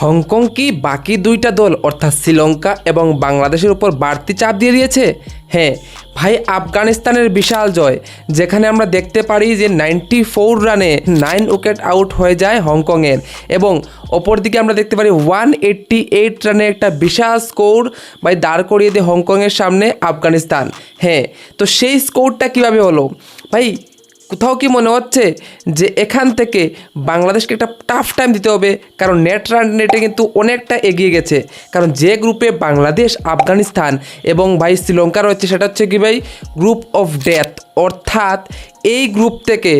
Hong Kong কি বাকি দুইটা দল অর্থাৎ শ্রীলঙ্কা এবং বাংলাদেশের উপর বাড়তি চাপ দিয়ে দিয়েছে? হ্যাঁ ভাই, আফগানিস্তানের বিশাল জয়, যেখানে আমরা দেখতে পারি যে 94 রানে 9 উইকেট আউট হয়ে যায় হংকংয়ের, এবং অপরদিকে আমরা দেখতে পারি 188 রানে একটা বিশাল স্কোর ভাই দাঁড় করিয়ে দেয় হংকংয়ের সামনে আফগানিস্তান। হ্যাঁ, তো সেই স্কোরটা কীভাবে হলো ভাই? কোথাও কি মনে হচ্ছে যে এখান থেকে বাংলাদেশকে একটা টাফ টাইম দিতে হবে? কারণ নেট রান রেটে কিন্তু অনেকটা এগিয়ে গেছে। কারণ যে গ্রুপে বাংলাদেশ, আফগানিস্তান এবং ভাই শ্রীলঙ্কা রয়েছে, সেটা হচ্ছে কি ভাই গ্রুপ অফ ডেথ। অর্থাৎ এই গ্রুপ থেকে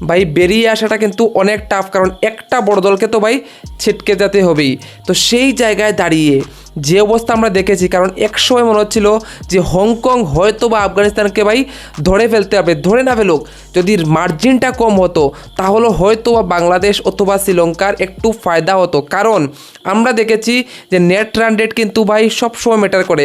ভাই বেরিয়ে আসাটা কিন্তু অনেক টাফ, কারণ একটা বড় দলকে তো ভাই ছিটকে যেতে হবেই। তো সেই জায়গায় দাঁড়িয়ে যে অবস্থা আমরা দেখেছি, কারণ একসময় মনে হচ্ছিল যে হংকং হয়তো বা আফগানিস্তানকে ভাই ধরে ফেলতে হবে, ধরে না ফেলুক, যদি মার্জিনটা কম হতো তাহলে হয়তো বা বাংলাদেশ অথবা শ্রীলঙ্কার একটু ফায়দা হতো। কারণ আমরা দেখেছি যে নেট রান রেট কিন্তু ভাই সবসময় ম্যাটার করে।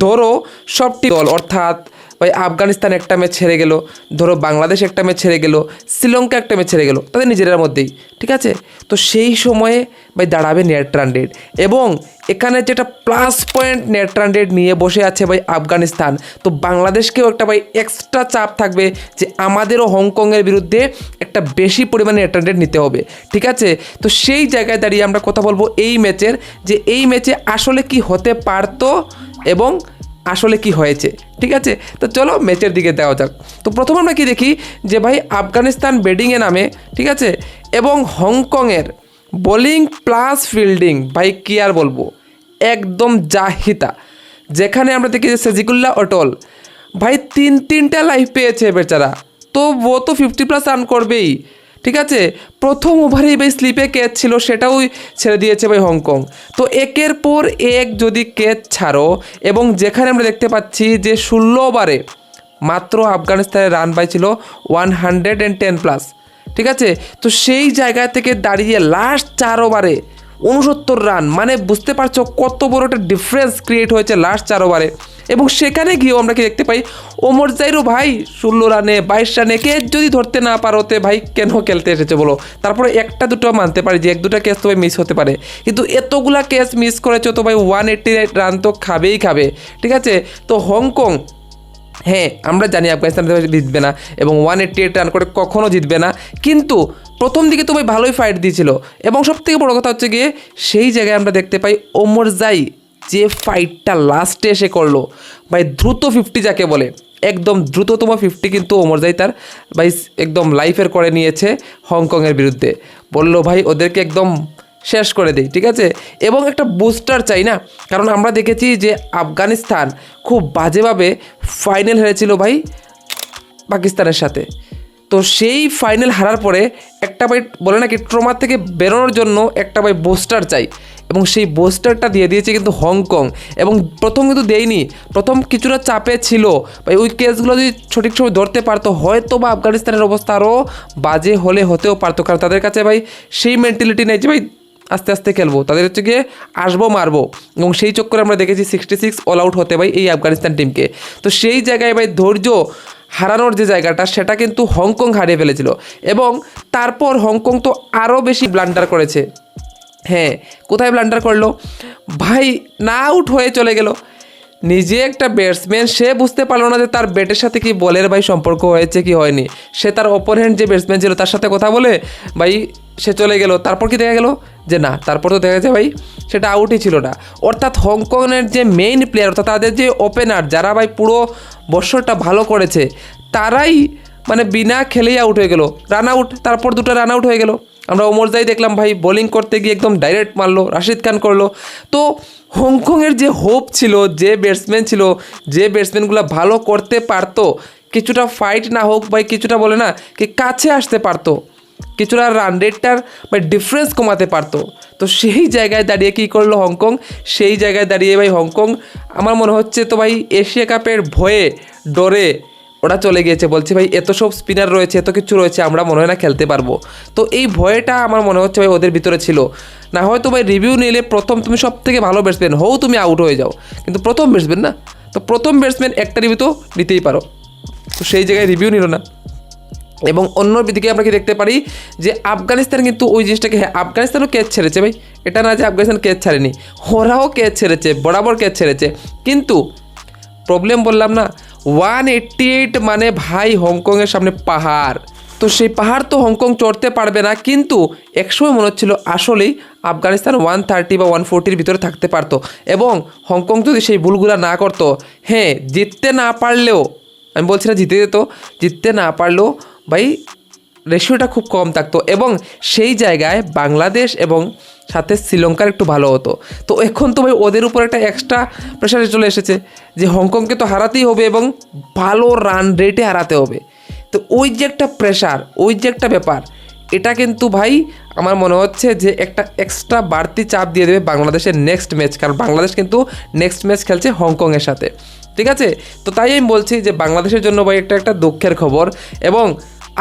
ধরো সবটি দল অর্থাৎ ভাই আফগানিস্তান একটা ম্যাচ ছেড়ে গেল, ধরো বাংলাদেশ একটা ম্যাচ ছেড়ে গেল, শ্রীলঙ্কা একটা ম্যাচ ছেড়ে গেল, তাদের নিজেদের মধ্যেই, ঠিক আছে? তো সেই সময়ে ভাই দাঁড়াবে নেট রান রেট, এবং এখানে যেটা plus point net run rate নিয়ে বসে আছে ভাই আফগানিস্তান। তো বাংলাদেশকেও একটা ভাই এক্সট্রা চাপ থাকবে যে আমাদেরও হংকংয়ের বিরুদ্ধে একটা বেশি পরিমাণে নেট রান রেট নিতে হবে, ঠিক আছে? তো সেই জায়গায় দাঁড়িয়ে আমরা কথা বলবো এই ম্যাচের, যে এই ম্যাচে আসলে কি হতে পারতো এবং আসলে কি হয়েছে, ঠিক আছে? তো চলো ম্যাচের দিকে দেওয়া যাক। তো প্রথমে আমরা কি দেখি যে ভাই আফগানিস্তান ব্যাটিংয়ে নামে, ঠিক আছে, এবং হংকংয়ের বোলিং প্লাস ফিল্ডিং ভাই কী আর বলবো, একদম জাহিতা। যেখানে আমরা দেখি যে সিজিকুল্লাহ অটল ভাই তিনটা লাইফ পেয়েছে বেচারা, তো ও তো 50+ রান করবেই, ঠিক আছে? প্রথম ওভারেই ভাই স্লিপে ক্যাচ ছিল, সেটাও ছেড়ে দিয়েছে ভাই হংকং। তো একের পর এক যদি ক্যাচ ছাড়ো, এবং যেখানে আমরা দেখতে পাচ্ছি যে 16 ওভারে মাত্র আফগানিস্তানের রান পাই ছিল 110+, ঠিক আছে? তো সেই জায়গা থেকে দাঁড়িয়ে লাস্ট 4 ওভারে 69 রান, মানে বুঝতে পারছো কত বড় একটা ডিফারেন্স ক্রিয়েট হয়েছে লাস্ট 4 ওভারে। এবং সেখানে গিয়েও আমরা কি দেখতে পাই, ওমর জাইরও ভাই 16 রানে 22 রানে ক্যাচ যদি ধরতে না পারোতে ভাই কেন খেলতে এসেছে বলো? তারপরে একটা দুটো মানতে পারি যে 1-2টা ক্যাচ তো ভাই মিস হতে পারে, কিন্তু এতগুলা ক্যাচ মিস করেছো তো ভাই 188 রান তো খাবেই খাবে, ঠিক আছে? তো হংকং, হ্যাঁ আমরা জানি আফগানিস্তান জিতবে না এবং 188 রান করে কখনও জিতবে না, কিন্তু প্রথম দিকে তো ভাই ভালোই ফাইট দিয়েছিল। এবং সবথেকে বড় কথা হচ্ছে গিয়ে সেই জায়গায় আমরা দেখতে পাই ওমর জাই যে ফাইটটা লাস্টে এসে করলো ভাই, দ্রুত 50 যাকে বলে, একদম দ্রুততম 50 কিন্তু ওমর জাই তার ভাই একদম লাইফের করে নিয়েছে হংকংয়ের বিরুদ্ধে। বললো ভাই ওদেরকে একদম শেষ করে দেই, ঠিক আছে? এবং একটা বুস্টার চাই না, কারণ আমরা দেখেছি যে আফগানিস্তান খুব বাজেভাবে ফাইনাল হেরেছিল ভাই পাকিস্তানের সাথে। তো সেই ফাইনাল হারার পরে একটা ভাই বলে নাকি ট্রমা থেকে বেরোনোর জন্য একটা ভাই বুস্টার চাই, এবং সেই বুস্টারটা দিয়ে দিয়েছে কিন্তু হংকং। এবং প্রথম কিন্তু দেয়নি, প্রথম কিছুটা চাপে ছিল ভাই, ওই কেসগুলো যদি সঠিক সময় ধরতে পারতো হয়তো বা আফগানিস্তানের অবস্থা আরও বাজে হতেও পারতো, কারণ তাদের কাছে ভাই সেই মেন্টালিটি নেই যে ভাই আস্তে আস্তে খেলবো, তাদের হচ্ছে গিয়ে আসবো মারবো। এবং সেই চক্করে আমরা দেখেছি 66 অল আউট হতে ভাই এই আফগানিস্তান টিমকে। তো সেই জায়গায় ভাই ধৈর্য হারানোর যে জায়গাটা, সেটা কিন্তু হংকং হারিয়ে ফেলেছিল। এবং তারপর হংকং তো আরও বেশি ব্লান্ডার করেছে। হ্যাঁ, কোথায় ব্লান্ডার করলো ভাই? না আউট হয়ে চলে গেল। নিজে একটা ব্যাটসম্যান, সে বুঝতে পারলো না যে তার ব্যাটের সাথে কি বলের ভাই সম্পর্ক হয়েছে কি হয়নি। সে তার অপোনেন্ট যে ব্যাটসম্যান ছিল তার সাথে কথা বলে ভাই সে চলে গেল। তারপর কি দেখা গেল যে না, তারপর তো দেখা যায় ভাই সেটা আউটই ছিল না। অর্থাৎ হংকংয়ের যে মেইন প্লেয়ার, অর্থাৎ তাদের যে ওপেনার যারা ভাই পুরো বছরটা ভালো করেছে, তারাই মানে বিনা খেলেই আউট হয়ে গেল, রান আউট, তারপর 2টা রান আউট হয়ে গেল। আমরা ওমর জাই দেখলাম ভাই বোলিং করতে গিয়ে একদম ডাইরেক্ট মারলো, রাশিদ খান করলো। তো হংকংয়ের যে হোপ ছিল, যে ব্যাটসম্যান ছিল, যে ব্যাটসম্যানগুলো ভালো করতে পারতো, কিছুটা ফাইট না হোক ভাই, কিছুটা বলে না কি কাছে আসতে পারতো, কিছুটা রান রেটটার ভাই ডিফারেন্স কমাতে পারতো, তো সেই জায়গায় দাঁড়িয়ে কী করলো হংকং? সেই জায়গায় দাঁড়িয়ে ভাই হংকং আমার মনে হচ্ছে তো ভাই এশিয়া কাপের ভয়ে ডরে ওরা চলে গিয়েছে, বলছে ভাই এত সব স্পিনার রয়েছে, এত কিছু রয়েছে, আমরা মনে হয় না খেলতে পারবো। তো এই ভয়টা আমার মনে হচ্ছে ভাই ওদের ভিতরে ছিল। না হয়তো ভাই রিভিউ নিলে প্রথম তুমি সব থেকে ভালো ব্যাটসম্যান হও, তুমি আউট হয়ে যাও, কিন্তু প্রথম ব্যাটসম্যান না, তো প্রথম ব্যাটসম্যান একটা রিভিউ তো নিতেই পারো। তো সেই জায়গায় রিভিউ নিল না, এবং অন্যদিকে আমরা কি দেখতে পারি যে আফগানিস্তান কিন্তু ওই জিনিসটাকে, হ্যাঁ আফগানিস্তানও ক্যাচ ছেড়েছে ভাই, এটা না যে আফগানিস্তান ক্যাচ ছাড়েনি, ওরাও ক্যাচ ছেড়েছে, বরাবর ক্যাচ ছেড়েছে। কিন্তু প্রবলেম বললাম না, 188 মানে ভাই হংকংয়ের সামনে পাহাড়। তো সেই পাহাড় তো হংকং চড়তে পারবে না, কিন্তু একসময় মনে হচ্ছিল আসলেই আফগানিস্তান 130 বা 140-র ভিতরে থাকতে পারতো, এবং হংকং যদি সেই ভুলগুলো না করতো, হ্যাঁ জিততে না পারলেও, আমি বলছি না জিতে যেত, জিততে না পারলেও ভাই রেশিওটা খুব কম থাকতো, এবং সেই জায়গায় বাংলাদেশ এবং সাথে শ্রীলঙ্কার একটু ভালো হতো। তো এখন তো ভাই ওদের উপর একটা এক্সট্রা প্রেশারে চলে এসেছে যে হংকংকে তো হারাতেই হবে এবং ভালো রান রেটে হারাতে হবে। তো ওই যে একটা প্রেশার, ওই যে একটা ব্যাপার, এটা কিন্তু ভাই আমার মনে হচ্ছে যে একটা এক্সট্রা বাড়তি চাপ দিয়ে দেবে বাংলাদেশের নেক্সট ম্যাচ, কারণ বাংলাদেশ কিন্তু নেক্সট ম্যাচ খেলছে হংকংয়ের সাথে, ঠিক আছে। তো তাই আমি বলছি যে বাংলাদেশের জন্য ভাই একটা দুঃখের খবর, এবং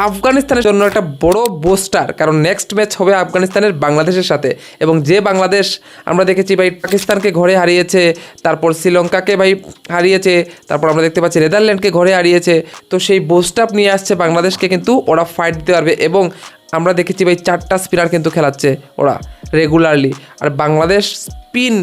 আফগানিস্তানের জন্য একটা বড় বুস্টার, কারণ নেক্সট ম্যাচ হবে আফগানিস্তানের বাংলাদেশের সাথে, এবং যে বাংলাদেশ আমরা দেখেছি ভাই পাকিস্তানকে ঘরে হারিয়েছে, তারপর শ্রীলঙ্কাকে ভাই হারিয়েছে, তারপর আমরা দেখতে পাচ্ছি নেদারল্যান্ডকে ঘরে হারিয়েছে। তো সেই বুস্ট-আপ নিয়ে আসছে বাংলাদেশকে, কিন্তু ওরা ফাইট দিতে পারবে, এবং আমরা দেখেছি ভাই 4টা স্পিনার কিন্তু খেলাচ্ছে ওরা রেগুলারলি, আর বাংলাদেশ স্পিন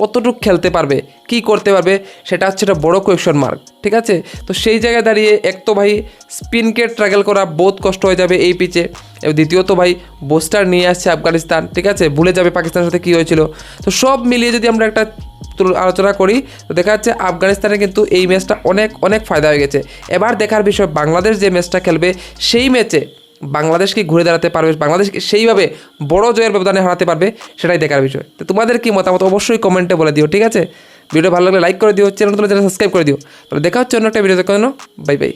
কতটুকু খেলতে পারবে, কি করতে পারবে, সেটা হচ্ছে একটা বড় কোয়েশ্চন মার্ক, ঠিক আছে। তো সেই জায়গায় দাঁড়িয়ে এক তো ভাই স্পিনকে ট্র্যাগল করা বহুত কষ্ট হয়ে যাবে এই পিচে, এবং দ্বিতীয়ত ভাই বুস্টার নিয়ে আসছে আফগানিস্তান, ঠিক আছে, ভুলে যাবে পাকিস্তানের সাথে কী হয়েছিল। তো সব মিলিয়ে যদি আমরা একটা আলোচনা করি, তো দেখা যাচ্ছে আফগানিস্তানের কিন্তু এই ম্যাচটা অনেক অনেক ফায়দা হয়ে গেছে। এবার দেখার বিষয় বাংলাদেশ যে ম্যাচটা খেলবে সেই ম্যাচে বাংলাদেশ কি ঘুরে দাঁড়াতে পারবে, বাংলাদেশ সেইভাবে বড় জয়ের ব্যবধানে হারাতে পারবে, সেটাই দেখার বিষয়। তো তোমাদের কি মতামত অবশ্যই কমেন্টে বলে দিও, ঠিক আছে। ভিডিও ভালো লাগলে লাইক করে দিও, চ্যানেল সাবস্ক্রাইব করে দিও। তাহলে দেখা হচ্ছে অন্য একটা ভিডিও, বাই বাই।